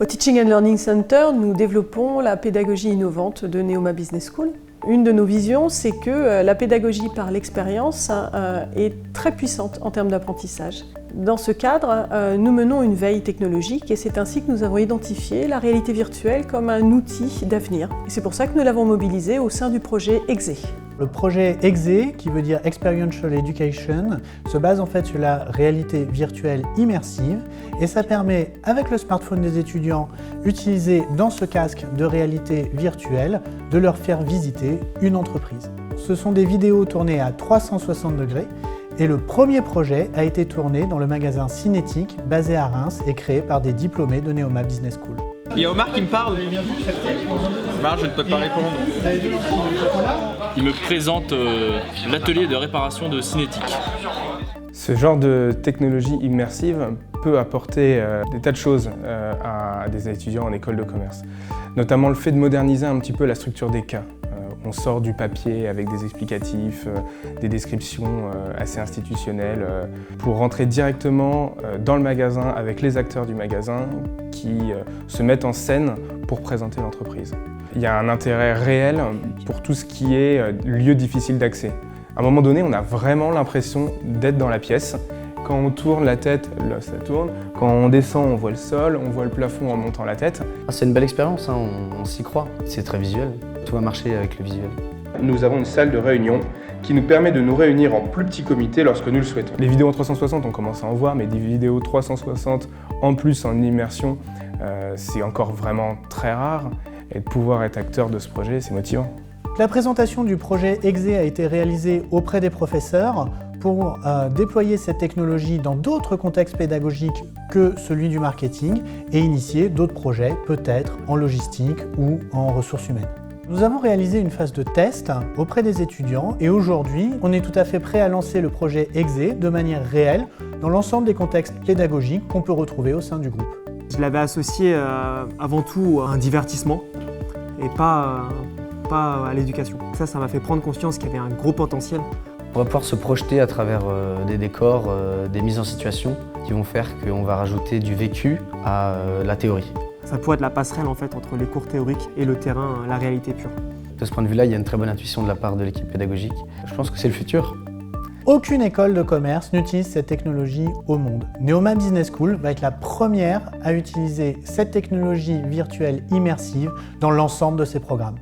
Au Teaching and Learning Center, nous développons la pédagogie innovante de Neoma Business School. Une de nos visions, c'est que la pédagogie par l'expérience est très puissante en termes d'apprentissage. Dans ce cadre, nous menons une veille technologique et c'est ainsi que nous avons identifié la réalité virtuelle comme un outil d'avenir. Et c'est pour ça que nous l'avons mobilisé au sein du projet EXE. Le projet EXE, qui veut dire Experiential Education, se base en fait sur la réalité virtuelle immersive et ça permet, avec le smartphone des étudiants utilisé dans ce casque de réalité virtuelle, de leur faire visiter une entreprise. Ce sont des vidéos tournées à 360 degrés et le premier projet a été tourné dans le magasin Cinétique basé à Reims et créé par des diplômés de Neoma Business School. Il y a Omar qui me parle. Omar, je ne peux pas répondre. Il me présente l'atelier de réparation de Cinétique. Ce genre de technologie immersive peut apporter des tas de choses à des étudiants en école de commerce. Notamment le fait de moderniser un petit peu la structure des cas. On sort du papier avec des explicatifs, des descriptions assez institutionnelles pour rentrer directement dans le magasin avec les acteurs du magasin qui se mettent en scène pour présenter l'entreprise. Il y a un intérêt réel pour tout ce qui est lieu difficile d'accès. À un moment donné, on a vraiment l'impression d'être dans la pièce. Quand on tourne la tête, là ça tourne. Quand on descend, on voit le sol, on voit le plafond en montant la tête. C'est une belle expérience, hein, on s'y croit. C'est très visuel, tout va marcher avec le visuel. Nous avons une salle de réunion qui nous permet de nous réunir en plus petits comités lorsque nous le souhaitons. Les vidéos en 360, on commence à en voir, mais des vidéos 360 en plus en immersion, c'est encore vraiment très rare. Et de pouvoir être acteur de ce projet, c'est motivant. La présentation du projet EXE a été réalisée auprès des professeurs pour déployer cette technologie dans d'autres contextes pédagogiques que celui du marketing et initier d'autres projets, peut-être en logistique ou en ressources humaines. Nous avons réalisé une phase de test auprès des étudiants et aujourd'hui, on est tout à fait prêt à lancer le projet EXE de manière réelle dans l'ensemble des contextes pédagogiques qu'on peut retrouver au sein du groupe. Je l'avais associé avant tout à un divertissement et pas à l'éducation. Ça m'a fait prendre conscience qu'il y avait un gros potentiel. On va pouvoir se projeter à travers des décors, des mises en situation qui vont faire qu'on va rajouter du vécu à la théorie. Ça pourrait être la passerelle en fait entre les cours théoriques et le terrain, la réalité pure. De ce point de vue-là, il y a une très bonne intuition de la part de l'équipe pédagogique. Je pense que c'est le futur. Aucune école de commerce n'utilise cette technologie au monde. Neoma Business School va être la première à utiliser cette technologie virtuelle immersive dans l'ensemble de ses programmes.